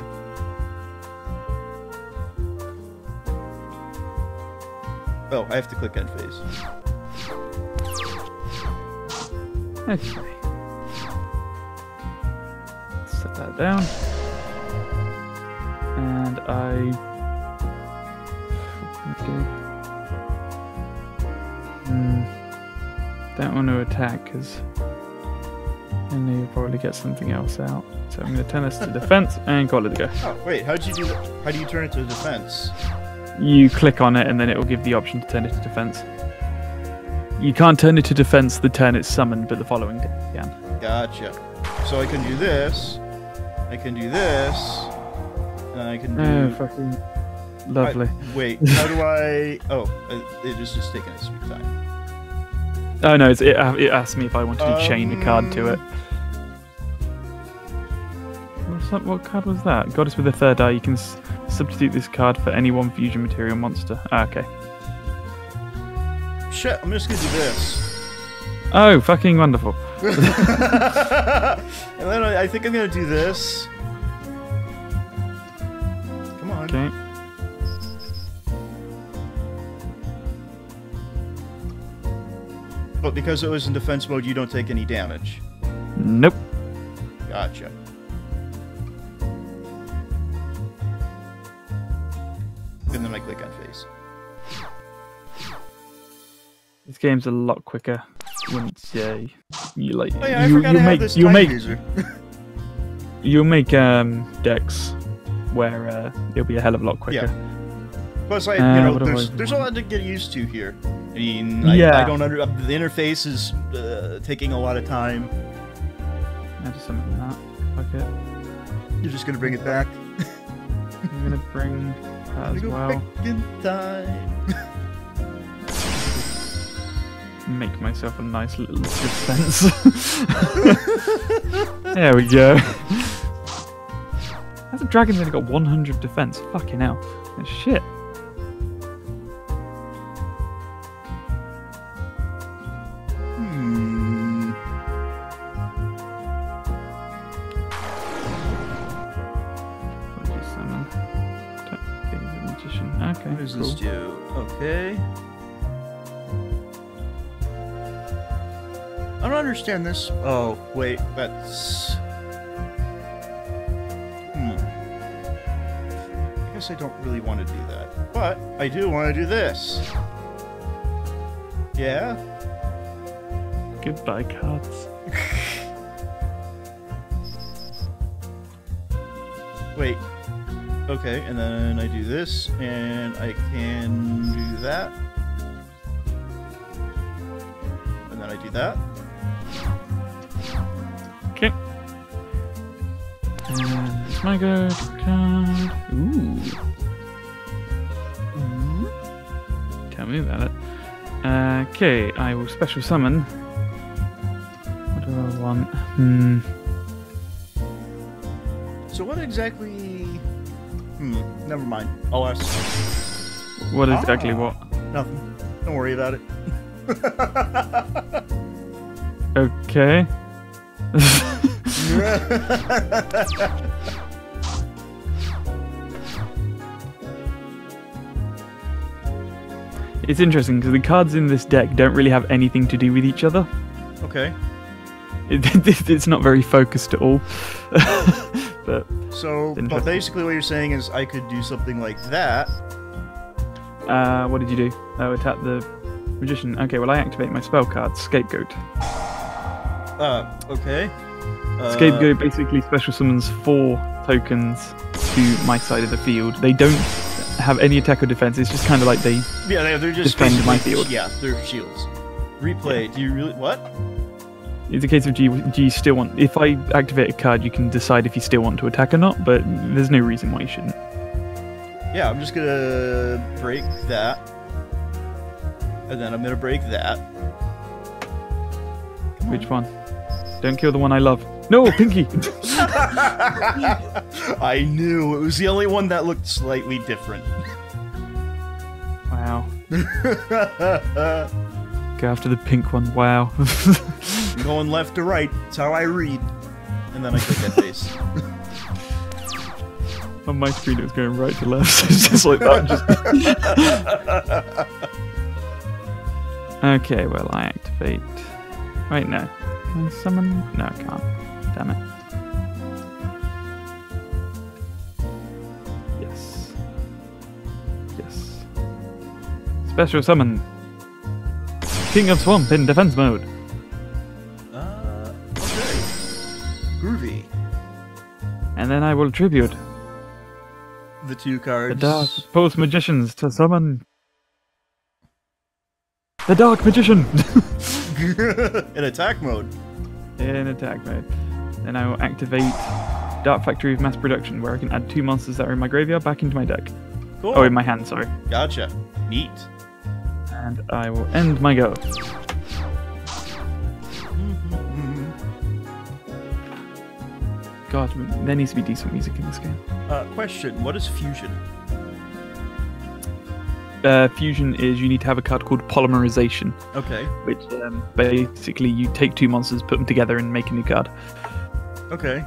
Oh, I have to click end phase. Okay. Set that down. And don't want to attack because then you'll probably get something else out. So I'm going to turn this to defense and call it a go. Oh, wait, how do you do that? How do you turn it to defense? You click on it and then it will give the option to turn it to defense. You can't turn it to defense the turn it's summoned, but the following can. Gotcha. So I can do this. I can do this. And I can do... Oh, fucking lovely. Wait, how do I... Oh, it is just taking a sweet time. Oh no, it asked me if I wanted to chain a card to it. What card was that? Goddess with a 3rd eye. You can substitute this card for any one fusion material monster. Ah, okay. Shit, I'm just gonna do this. Oh, fucking wonderful. And then I think I'm gonna do this. Come on. Okay. But because it was in defense mode, you don't take any damage. Nope. Gotcha. And then I click on face. This game's a lot quicker once you like. Oh yeah, I forgot to have this time user. You'll make decks where it'll be a hell of a lot quicker. Yeah. Plus, there's a lot to get used to here. I mean, I don't the interface is taking a lot of time. I just summon that. Fuck it. You're just gonna bring it back. I'm gonna bring that as well. Back in time. make myself a nice little defense. There we go. That's a dragon's only got 100 defense. Fucking hell. That's shit. What did you summon? The magician. Okay. What does this do? Okay. I don't understand this. Oh, wait, that's... I guess I don't really want to do that. But I do want to do this. Yeah? Goodbye, cards. Wait. Okay, and then I do this, and I can do that. And then I do that. Okay. And it's my go card. Ooh. Tell me about it. Okay, I will special summon. What do I want? So what exactly... never mind. I'll ask. What exactly what? Nothing. Don't worry about it. Okay. It's interesting because the cards in this deck don't really have anything to do with each other. Okay. It's not very focused at all. But basically what you're saying is I could do something like that. What did you do? Oh, attack the magician. Okay, well I activate my spell card, Scapegoat. Okay. Scapegoat basically special summons 4 tokens to my side of the field. They don't have any attack or defense. It's just kind of like they're just defend my field. Yeah, they're shields. Replay. Yeah. Do you really what? It's a case of do you still want? If I activate a card, you can decide if you still want to attack or not. But there's no reason why you shouldn't. Yeah, I'm just gonna break that, and then I'm gonna break that. Which one? Don't kill the one I love. No, Pinky! I knew. It was the only one that looked slightly different. Wow. Go after the pink one. Wow. I'm going left to right. That's how I read. And then I click that face. On my screen it was going right to left, so it's just like that. Okay, well I activate... Right now. Can I summon? No, I can't. Damn it. Yes. Yes. Special summon. King of Swamp in defense mode. Okay. Groovy. And then I will tribute the 2 cards. The Dark Post Magicians to summon the Dark Magician. In attack mode. In attack mode. Then I will activate Dark Factory of Mass Production, where I can add 2 monsters that are in my graveyard back into my deck. Cool. Oh, in my hand, sorry. Gotcha. Neat. And I will end my go. God, there needs to be decent music in this game. Question, what is fusion? Fusion is you need to have a card called Polymerization. Okay. Which basically you take 2 monsters, put them together, and make a new card. Okay.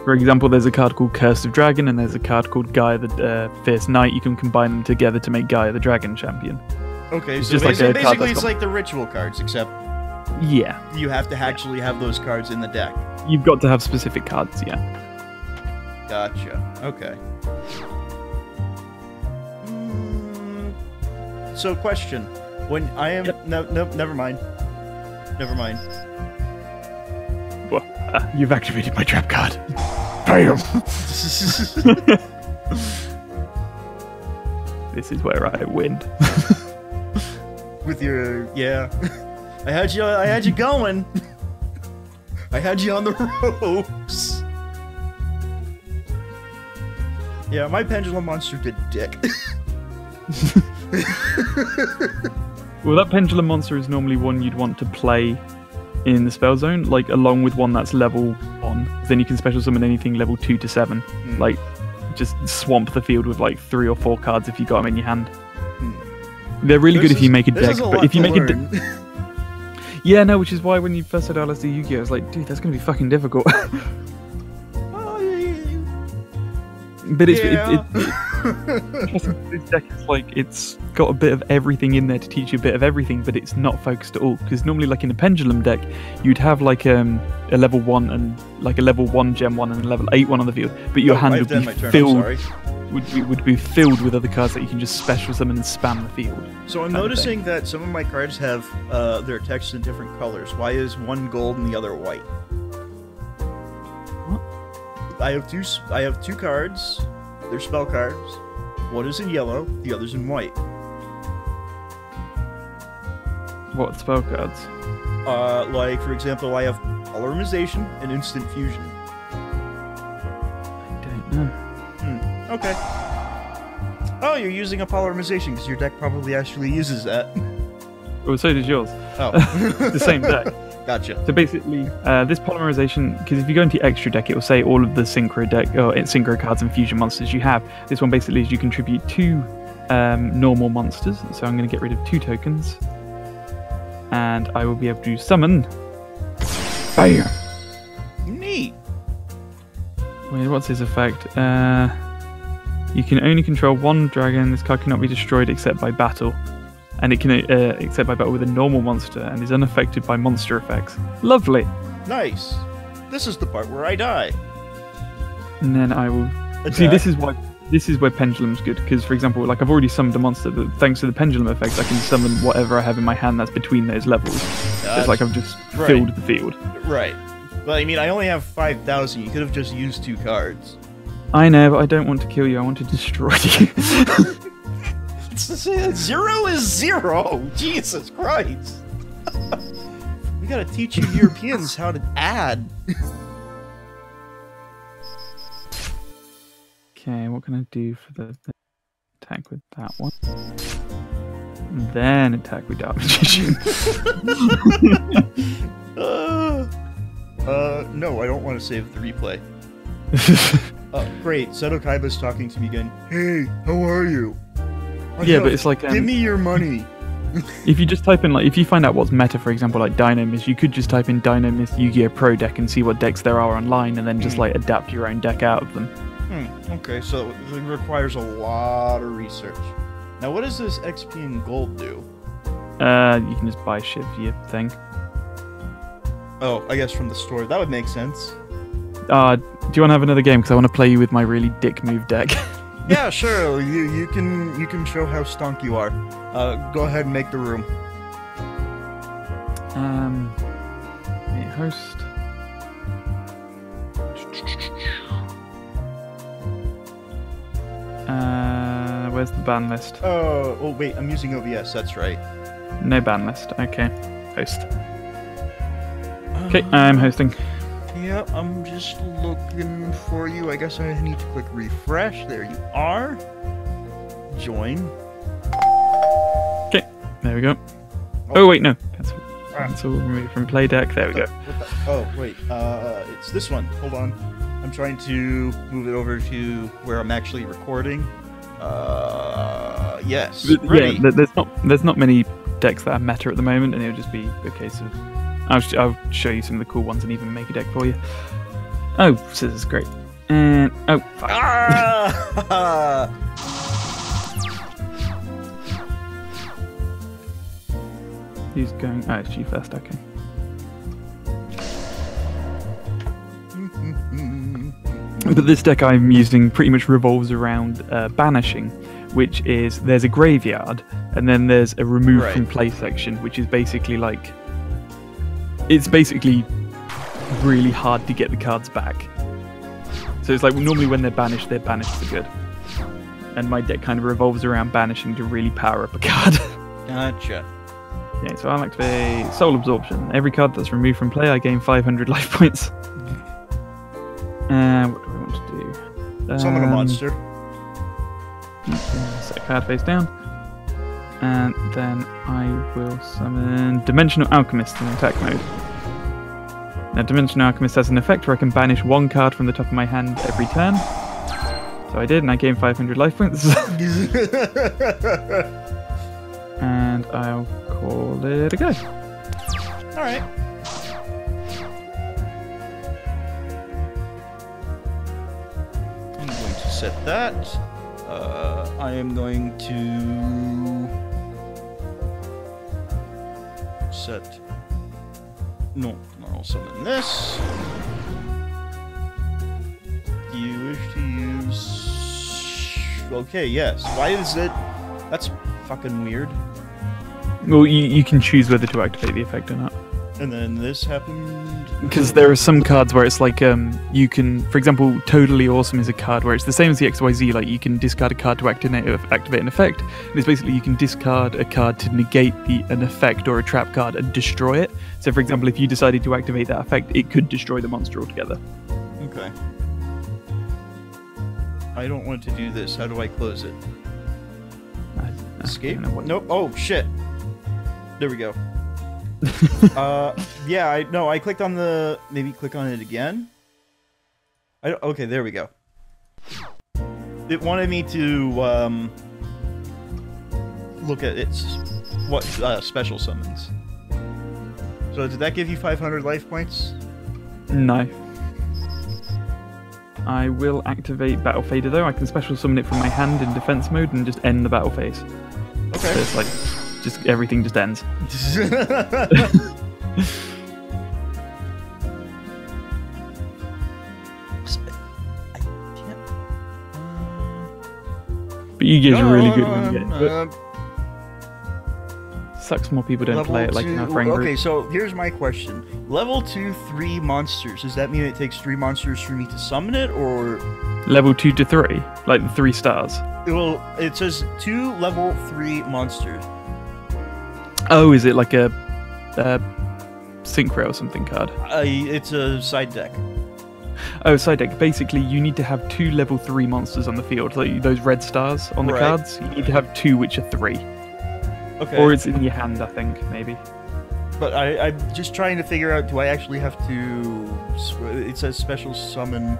For example, there's a card called Curse of Dragon, and there's a card called Gaia the Fierce Knight. You can combine them together to make Gaia the Dragon Champion. Okay, it's so just basically it's like the ritual cards, except yeah, you have to actually have those cards in the deck. You've got to have specific cards, yeah. Gotcha. Okay. So, question: when I am no, never mind. Never mind. Well, you've activated my trap card. Bam! This is where I win. With your I had you going. I had you on the ropes. Yeah, my pendulum monster did dick. Well, that pendulum monster is normally one you'd want to play in the spell zone, like along with one that's level 1. Then you can special summon anything level 2 to 7. Like, just swamp the field with like 3 or 4 cards if you got them in your hand. They're really good if you make a deck, but if you make a deck. Yeah, no, which is why when you first said, "Oh, let's do Yu-Gi-Oh!" I was like, dude, that's gonna be fucking difficult. But it's this deck is like it's got a bit of everything in there to teach you a bit of everything, but it's not focused at all. Because normally, like in a pendulum deck, you'd have like a level 1 and like a level 1 gem 1 and a level 8 one on the field, but your hand would be filled. Would be filled with other cards that you can just special summon and spam the field. So I'm noticing that some of my cards have their text in different colors. Why is one gold and the other white? What? I have two cards. They're spell cards. One is in yellow, the other's in white. What spell cards? Like for example, I have Polymerization and Instant Fusion. I don't know. Okay. Oh, you're using a Polymerization because your deck probably actually uses that. Well, so does yours. Oh. The same deck. Gotcha. So basically, this Polymerization, because if you go into your extra deck, it will say all of the Synchro deck or Synchro cards and fusion monsters you have. This one basically is you contribute 2 normal monsters. So I'm going to get rid of 2 tokens, and I will be able to summon. Fire. Neat. Wait, what's his effect? You can only control 1 dragon. This card cannot be destroyed except by battle. And it can except by battle with a normal monster and is unaffected by monster effects. Lovely. Nice. This is the part where I die. And then I will see. This is where pendulum's good, because for example, like I've already summoned a monster, but thanks to the pendulum effect, I can summon whatever I have in my hand that's between those levels. It's like I've just filled the field. Right. Well, I mean, I only have 5,000. You could have just used 2 cards. I know, but I don't want to kill you. I want to destroy you. 0 is 0. Jesus Christ. We gotta teach you Europeans how to add. Okay, what can I do for the attack with that one? And then attack with Dark Magician. No, I don't want to save the replay. Great, Seto Kaiba's talking to me again. Hey, how are you? Yeah, but it's like give me your money. If you just type in, like, if you find out what's meta, for example, like Dynamist, you could just type in Dynamist Yu-Gi-Oh! Pro deck and see what decks there are online, and then just like adapt your own deck out of them. Okay, so it requires a lot of research. Now, what does this XP and gold do? You can just buy shit for your thing. Oh, I guess from the store. That would make sense. Do you want to have another game? Because I want to play you with my really dick move deck. Yeah, sure. You can show how stonk you are. Go ahead and make the room. Host. Where's the ban list? Oh wait, I'm using OBS. That's right. No ban list. Okay, host. Okay, I'm hosting. Yeah, I'm just looking for you. I guess I need to click refresh. There you are. Join. Okay, there we go. Oh wait, no. Cancel remove from play deck. There we go. Oh wait, it's this one. Hold on. I'm trying to move it over to where I'm actually recording. Yes. Ready. Yeah, there's not many decks that are meta at the moment, and it'll just be a case of I'll show you some of the cool ones and even make a deck for you. Oh, so this is great. And oh, fuck. Ah! Who's going? Oh, it's you first. Okay. But this deck I'm using pretty much revolves around banishing, which is there's a graveyard and then there's a remove from play section, which is basically like it's basically really hard to get the cards back. So it's like normally when they're banished for good. And my deck kind of revolves around banishing to really power up a card. Gotcha. Okay, so I'll activate Soul Absorption. Every card that's removed from play, I gain 500 life points. What do we want to do? Summon a monster. Set card face down. And then I will summon Dimensional Alchemist in attack mode. Now, Dimensional Alchemist has an effect where I can banish one card from the top of my hand every turn. So I did, and I gained 500 life points. And I'll call it a go. Alright. I'm going to set that. I am going to set. No, I'll summon this. Do you wish to use? Okay, yes. Why is it? That's fucking weird. Well, you can choose whether to activate the effect or not. And then this happened. Because there are some cards where it's like you can, for example, Totally Awesome is a card where it's the same as the XYZ. Like you can discard a card to activate an effect. And it's basically you can discard a card to negate an effect or a trap card and destroy it. So, for example, if you decided to activate that effect, it could destroy the monster altogether. Okay. I don't want to do this. How do I close it? Escape? Nope. Oh shit. There we go. Yeah, I clicked on the... Maybe click on it again? Okay, there we go. It wanted me to, look at its... special summons. So did that give you 500 life points? No. I will activate Battle Fader though. I can special summon it from my hand in defense mode and just end the battle phase. Okay. So it's like... just everything just ends. But Yu-Gi-Oh's really good when you get it. Sucks more people don't play it like in our friend group. Okay, so here's my question. Level 2, 3 monsters. Does that mean it takes 3 monsters for me to summon it, or... Level 2 to 3? Like the 3 stars? Well, it says 2 level 3 monsters. Oh, is it like a Synchro or something card? It's a side deck. Oh, side deck. Basically, you need to have 2 level 3 monsters on the field. Like those red stars on the cards. You need to have 2 which are 3. Okay. Or it's in your hand, I think, maybe. But I'm just trying to figure out, do I actually have to... It says special summon...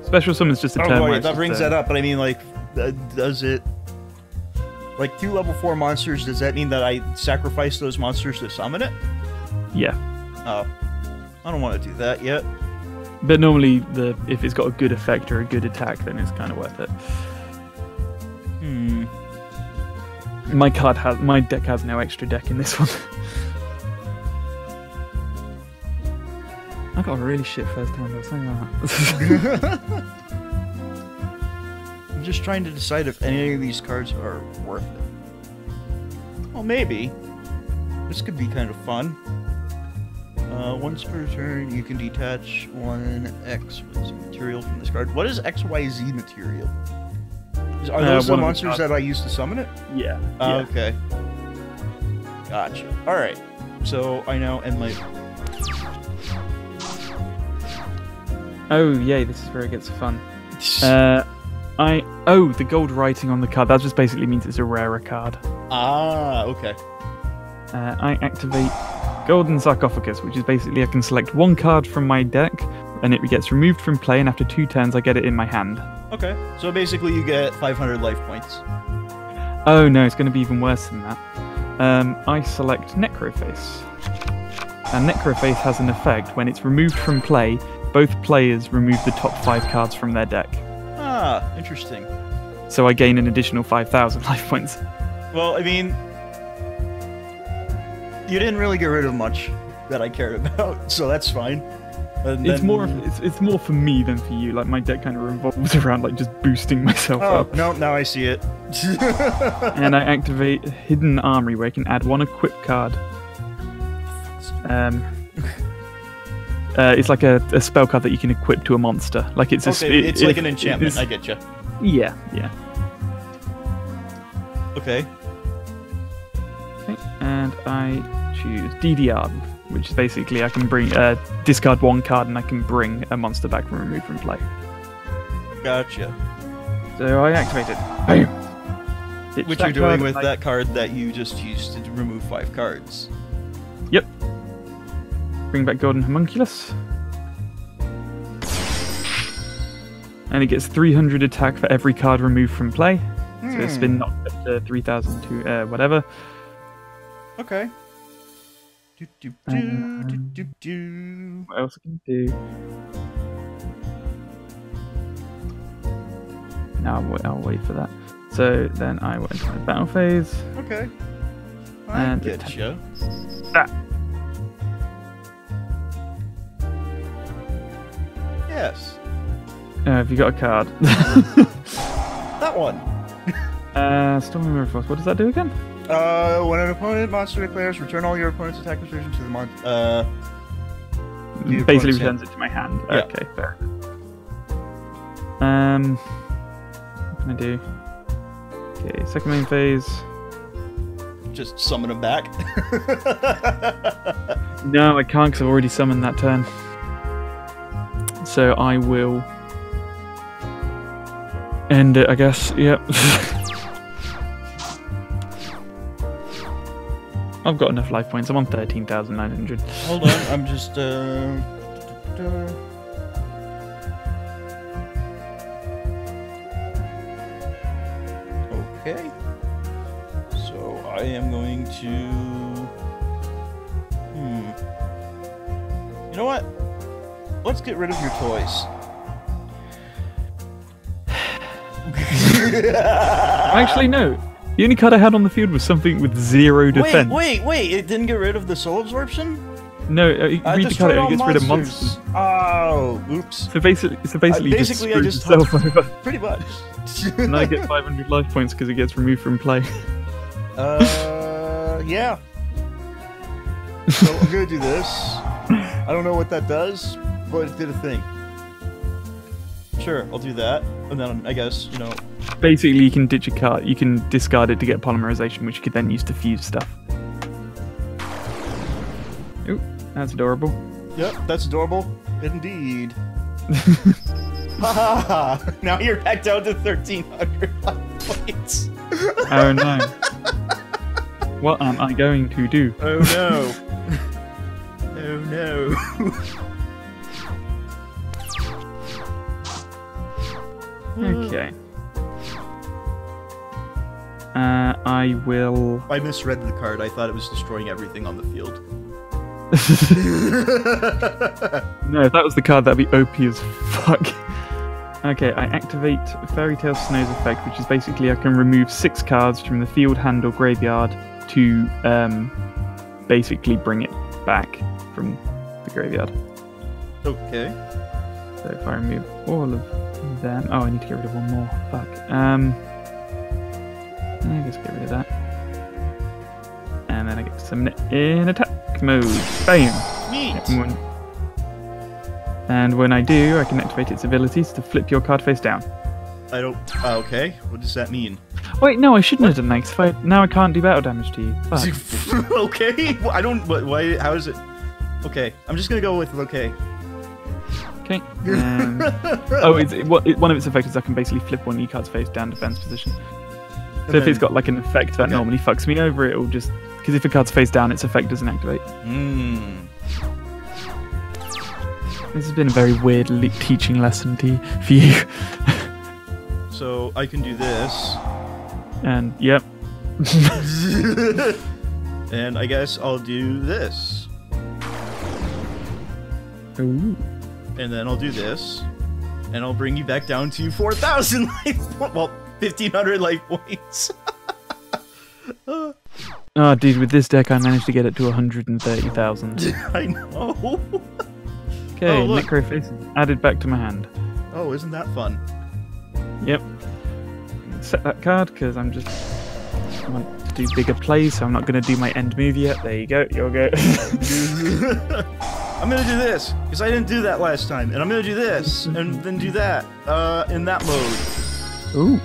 Special summon's just a turn. Oh, yeah, that brings that up, but I mean, like, does it... Like, 2 level 4 monsters, does that mean that I sacrifice those monsters to summon it? Yeah. Oh. I don't want to do that yet. But normally, if it's got a good effect or a good attack, then it's kind of worth it. My deck has no extra deck in this one. I got a really shit first hand, I'll say that. I'm just trying to decide if any of these cards are worth it. Well, maybe. This could be kind of fun. Once per turn, you can detach 1 XYZ material from this card. What is XYZ material? Are those the monsters that I used to summon it? Yeah. Okay. Gotcha. Alright. So, I now end my... Oh, yay, this is where it gets fun. The gold writing on the card, that just basically means it's a rarer card. Ah, okay. I activate Golden Sarcophagus, which is basically I can select 1 card from my deck, and it gets removed from play, and after 2 turns I get it in my hand. Okay, so basically you get 500 life points. Oh no, it's going to be even worse than that. I select Necroface. And Necroface has an effect. When it's removed from play, both players remove the top 5 cards from their deck. Ah, interesting. So I gain an additional 5,000 life points. Well, I mean... You didn't really get rid of much that I cared about, so that's fine. It's more for me than for you. Like my deck kind of revolves around like just boosting myself up. Oh no, now I see it. And I activate Hidden Armory, where I can add 1 equip card. It's like a spell card that you can equip to a monster. Like it's it's like an enchantment. I get you. Yeah. Okay. And I choose DDR, which is basically I can bring discard 1 card and I can bring a monster back from removed from play. Gotcha. So I activate it. Bam! ditch Which that you're doing card, with and that card that you just used to remove 5 cards. Yep. Bring back Golden Homunculus. And it gets 300 attack for every card removed from play. So it's been knocked up to 3,000 to whatever. Okay. What else I can do? No, I'll wait for that. So then I will enter my battle phase. Okay. I And get you. That. Yes. Have you got a card? That one. Stormy Mirror Force. What does that do again? When an opponent monster declares, return all your opponent's attack restriction to the Basically opponent's returns it to my hand. Yeah. Okay, fair. What can I do? Okay, second main phase. Just summon him back. No, I can't because I've already summoned that turn. So I will end it, I guess. Yep. I've got enough life points. I'm on 13,900. Hold on, I'm just Okay. So I am going to You know what? Let's get rid of your toys. Actually, no. The only card I had on the field was something with 0 defense. Wait! It didn't get rid of the soul absorption? No, read the card. It only gets rid of monsters. Oh, oops. So basically, you just I screwed just yourself over. Pretty much. And I get 500 life points because it gets removed from play. Yeah. So I'm gonna do this. I don't know what that does, but it did a thing. Sure, I'll do that, and then I guess, you know... Basically, you can ditch a card. You can discard it to get polymerization, which you could then use to fuse stuff. Ooh, that's adorable. Yep, that's adorable. Indeed. Ha! Now you're back down to 1,300 life points. Oh no. What am I going to do? Oh no. Oh no. Okay. I will... I misread the card. I thought it was destroying everything on the field. No, if that was the card, that'd be OP as fuck. Okay, I activate Fairy Tale Snow's effect, which is basically I can remove 6 cards from the field, hand, or graveyard to basically bring it back from the graveyard. Okay. So if I remove all of them... Oh, I need to get rid of one more. Fuck. I guess get rid of that. And then I get to summon it in attack mode. Bam! Neat! And when I do, I can activate its abilities to flip your card face down. I don't... okay. What does that mean? Wait, no, I shouldn't have done that, 'cause now I can't do battle damage to you. Fuck. Okay? Well, I don't... Why? How is it... Okay. I'm just gonna go with okay. Okay. One of its effects is I can basically flip one of your card's face down defense position. So if it's got like an effect that normally fucks me over, it'll just... Because if a card's face down, its effect doesn't activate. This has been a very weird teaching lesson for you. So I can do this. And, yep. And I guess I'll do this. Ooh. And then I'll do this. And I'll bring you back down to 4,000 life points. Well, 1,500 life points. Oh, dude, with this deck, I managed to get it to 130,000. I know. Okay, look. Necrofaces added back to my hand. Oh, isn't that fun? Yep. Set that card because I want to do bigger plays, so I'm not going to do my end move yet. There you go. You'll go. I'm gonna do this because I didn't do that last time, and I'm gonna do this and then do that in that mode. Ooh,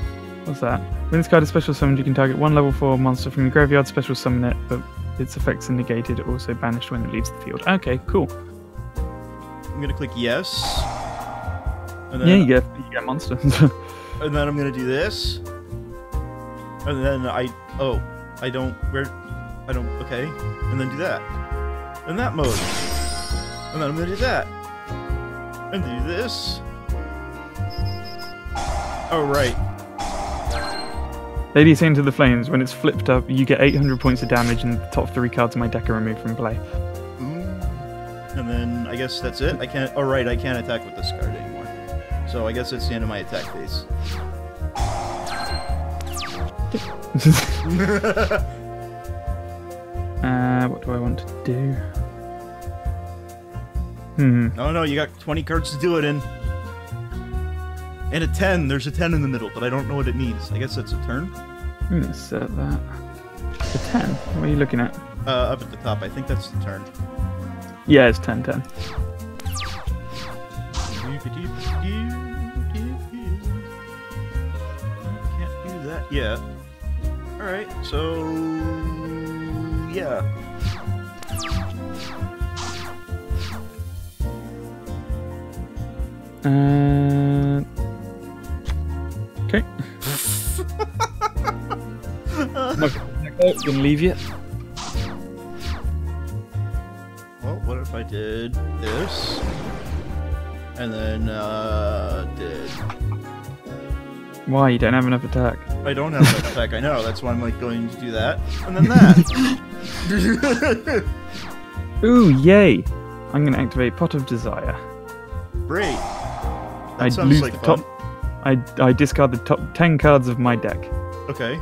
what's that? When this card is special summoned, you can target one level 4 monster from your graveyard, special summon it, but its effects are negated, also banished when it leaves the field. Okay, cool. I'm gonna click yes. And then, yeah, you get a monster. And then I'm gonna do this. And then I don't, okay. And then do that. In that mode. And then I'm gonna do that. And do this. Oh, right. Lady Saint of the Flames, when it's flipped up, you get 800 points of damage and the top 3 cards of my deck are removed from play. And then I guess that's it. I can't, oh right, I can't attack with this card anymore. So I guess that's the end of my attack phase. What do I want to do? Oh no, you got 20 cards to do it in. And a 10. There's a 10 in the middle, but I don't know what it means. I guess that's a turn? Insert that. The 10? What are you looking at? Up at the top. I think that's the turn. Yeah, it's 10-10. Can't do that yet. Alright, so... yeah. Okay. I'm gonna leave you. Well, what if I did this? And then, did... Why? You don't have enough attack. I don't have enough attack, I know. That's why I'm, like, going to do that. And then that. Ooh, yay! I'm gonna activate Pot of Desire. Great. I That sounds lose like the fun. top. I discard the top 10 cards of my deck. Okay.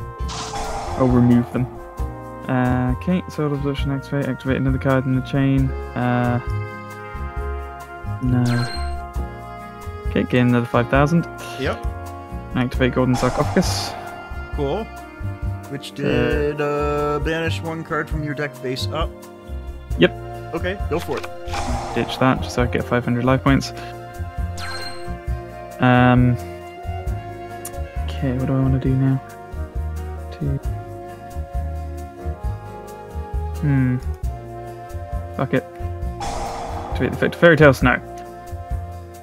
I'll remove them. Okay, Sword of Absorption activate. Activate another card in the chain. No. Okay, gain another 5,000. Yep. Activate Golden Sarcophagus. Cool. Which did banish 1 card from your deck face up. Yep. Okay, go for it. Ditch that just so I get 500 life points. Okay, what do I want to do now? Fuck it. Activate the effect of Fairy Tale Snow.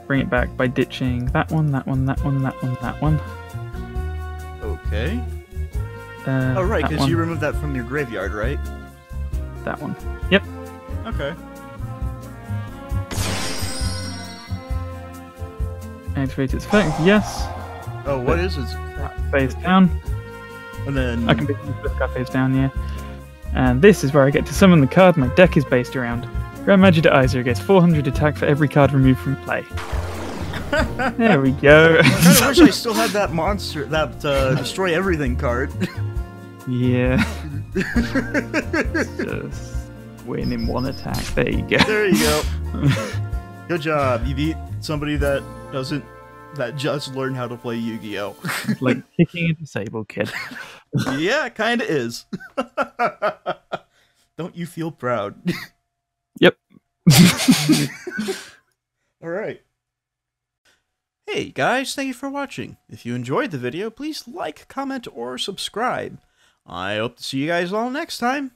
Bring it back by ditching that one, that one, that one, that one, that one. Okay. Oh, right, that because one, you removed that from your graveyard, right? that one. Yep. Okay. Activate its effect, yes. Oh, what is it? Face down. And then... I can basically put the card face down, yeah. And this is where I get to summon the card my deck is based around. Grand Magidaizer gets 400 attack for every card removed from play. There we go. I kind of wish I still had that monster, that Destroy Everything card. Yeah. Just win in 1 attack. There you go. There you go. Good job. You beat somebody that just learned how to play Yu-Gi-Oh. Like kicking a disabled kid. Yeah, it kind of is. Don't you feel proud? Yep. Alright. Hey guys, thank you for watching. If you enjoyed the video, please like, comment, or subscribe. I hope to see you guys all next time.